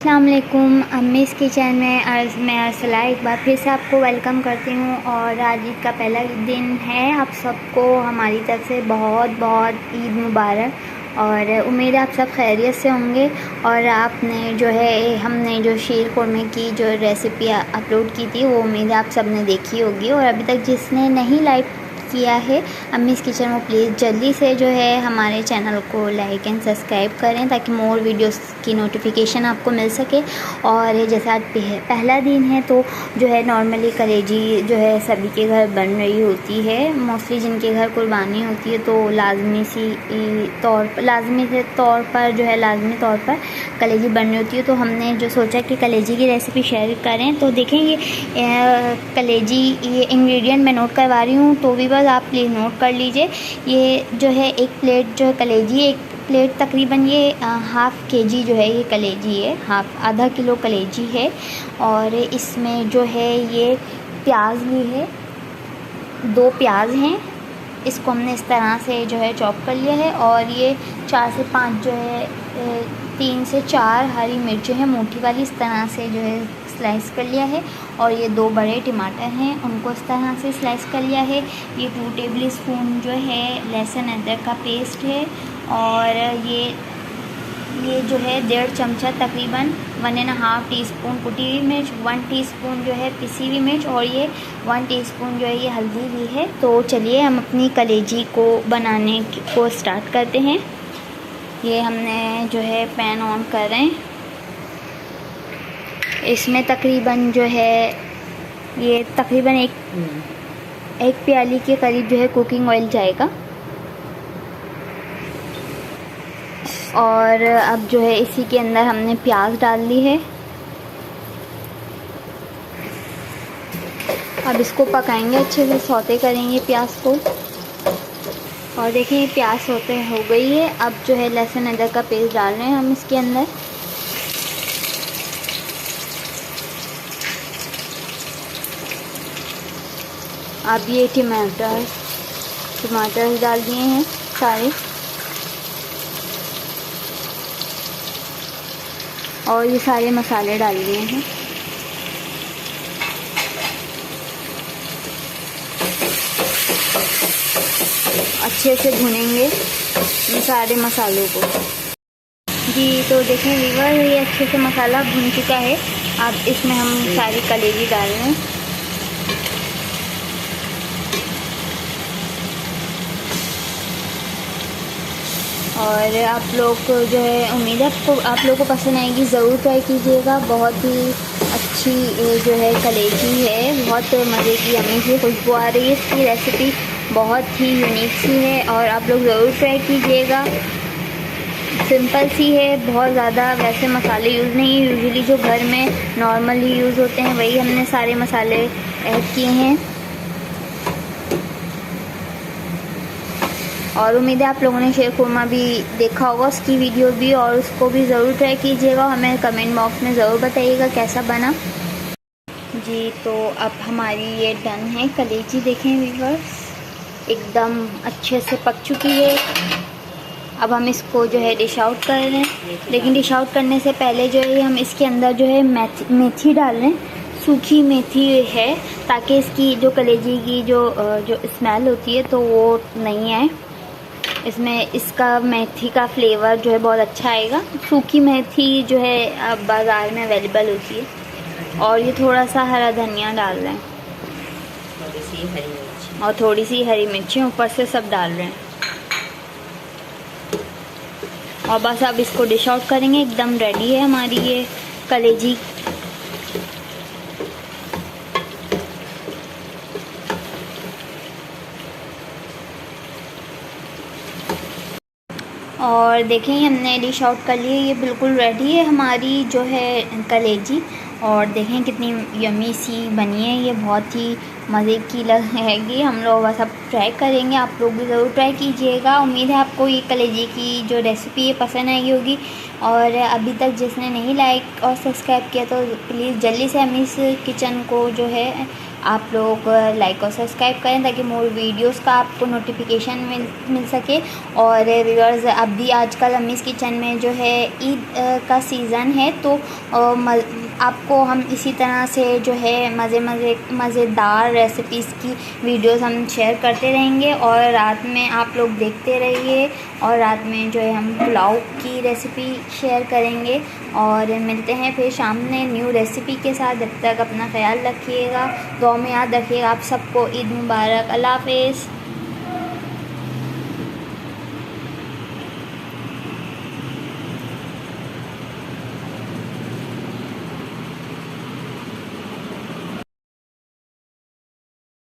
अस्सलाम वालेकुम। अम्मीज़ किचन में मैं अरसला एक बार फिर से आपको वेलकम करती हूँ। और आज ईद का पहला दिन है। आप सबको हमारी तरफ से बहुत बहुत ईद मुबारक। और उम्मीद है आप सब खैरियत से होंगे। और आपने जो है हमने जो शीर खुरमे की जो रेसिपी अपलोड की थी वो उम्मीद है आप सब ने देखी होगी। और अभी तक जिसने नहीं लाइक किया है अम्मीज़ किचन, वो प्लीज़ जल्दी से जो है हमारे चैनल को लाइक एंड सब्सक्राइब करें ताकि मोर वीडियोस की नोटिफिकेशन आपको मिल सके। और जैसा आज पहला दिन है तो जो है नॉर्मली कलेजी जो है सभी के घर बन रही होती है। मोस्टली जिनके घर कुर्बानी होती है तो लाजमी तौर पर कलेजी बन रही होती है। तो हमने जो सोचा कि कलेजी की रेसिपी शेयर करें। तो देखें ये कलेजी ये इंग्रेडिएंट मैं नोट करवा रही हूँ, तो भी बस आप प्लीज़ नोट कर लीजिए। ये जो है एक प्लेट जो कलेजी, एक प्लेट तकरीबन ये हाफ़ केजी जो है ये कलेजी है, आधा किलो कलेजी है। और इसमें जो है ये प्याज ली है, 2 प्याज हैं, इसको हमने इस तरह से जो है चॉप कर लिया है। और ये 4 से 5 जो है 3 से 4 हरी मिर्चें हैं मोटी वाली, इस तरह से जो है स्लाइस कर लिया है। और ये 2 बड़े टमाटर हैं, उनको इस तरह से स्लाइस कर लिया है। ये 2 टेबल स्पून जो है लहसुन अदरक का पेस्ट है। और ये जो है 1.5 चमचा तकरीबन 1.5 टीस्पून कुटी हुई मिर्च, 1 टीस्पून जो है पिसी हुई मिर्च, और ये 1 टीस्पून जो है ये हल्दी ली है। तो चलिए हम अपनी कलेजी को बनाने को स्टार्ट करते हैं। ये हमने जो है पैन ऑन कर रहे हैं। इसमें तकरीबन जो है ये तकरीबन एक प्याली के करीब जो है कुकिंग ऑयल जाएगा। और अब जो है इसी के अंदर हमने प्याज डाल ली है। अब इसको पकाएंगे, अच्छे से सौते करेंगे प्याज को। और देखिए प्याज सौते हो गई है। अब जो है लहसुन अदरक का पेस्ट डाल रहे हैं हम इसके अंदर। अब ये टमाटर डाल दिए हैं सारे। और ये सारे मसाले डाल दिए हैं। अच्छे से भुनेंगे इन सारे मसालों को। जी तो देखें वीवर, ये अच्छे से मसाला भुन चुका है। अब इसमें हम सारी कलेजी डाल रहे हैं। और आप लोग को जो है उम्मीद है आप लोगों को पसंद आएगी, ज़रूर ट्राई कीजिएगा। बहुत ही अच्छी जो है कलेजी है, बहुत मज़े की यम्मी सी खुशबू आ रही है। इसकी रेसिपी बहुत ही यूनिक सी है और आप लोग ज़रूर ट्राई कीजिएगा। सिंपल सी है, बहुत ज़्यादा वैसे मसाले यूज़ नहीं, यूजुअली जो घर में नॉर्मली यूज़ होते हैं वही हमने सारे मसाले ऐड किए हैं। और उम्मीद है आप लोगों ने शीर खुरमा भी देखा होगा, उसकी वीडियो भी, और उसको भी ज़रूर ट्राई कीजिएगा। हमें कमेंट बॉक्स में ज़रूर बताइएगा कैसा बना। जी तो अब हमारी ये डन है कलेजी। देखें व्यूअर्स, एकदम अच्छे से पक चुकी है। अब हम इसको जो है डिश आउट कर रहे हैं। लेकिन डिश आउट करने से पहले जो है हम इसके अंदर जो है मेथी डाल रहे हैं, सूखी मेथी है, ताकि इसकी जो कलेजी की जो स्मेल होती है तो वो नहीं आए। इसमें इसका मेथी का फ्लेवर जो है बहुत अच्छा आएगा। सूखी मेथी जो है अब बाज़ार में अवेलेबल होती है। और ये थोड़ा सा हरा धनिया डाल रहे हैं, और थोड़ी सी हरी मिर्ची ऊपर से सब डाल रहे हैं। और बस अब इसको डिश आउट करेंगे। एकदम रेडी है हमारी ये कलेजी। और देखें हमने डिश आउट कर लिए, ये बिल्कुल रेडी है हमारी जो है कलेजी। और देखें कितनी यमी सी बनी है, ये बहुत ही मज़े की लगेगी। हम लोग बस अब ट्राई करेंगे, आप लोग भी ज़रूर ट्राई कीजिएगा। उम्मीद है आपको ये कलेजी की जो रेसिपी है पसंद आई होगी। और अभी तक जिसने नहीं लाइक और सब्सक्राइब किया तो प्लीज़ जल्दी से अम्मीज़ किचन को जो है आप लोग लाइक और सब्सक्राइब करें ताकि मोर वीडियोस का आपको नोटिफिकेशन मिल सके। और व्यूअर्स अभी आजकल अम्मीज़ किचन में जो है ईद का सीज़न है, तो आपको हम इसी तरह से जो है मज़ेदार रेसिपीज़ की वीडियोस हम शेयर करते रहेंगे और रात में आप लोग देखते रहिए। और रात में जो है हम पुलाव की रेसिपी शेयर करेंगे और मिलते हैं फिर शाम में न्यू रेसिपी के साथ। जब तक अपना ख्याल रखिएगा, दुआ में याद रखिएगा। आप सबको ईद मुबारक। अल्लाह हाफ़िज़।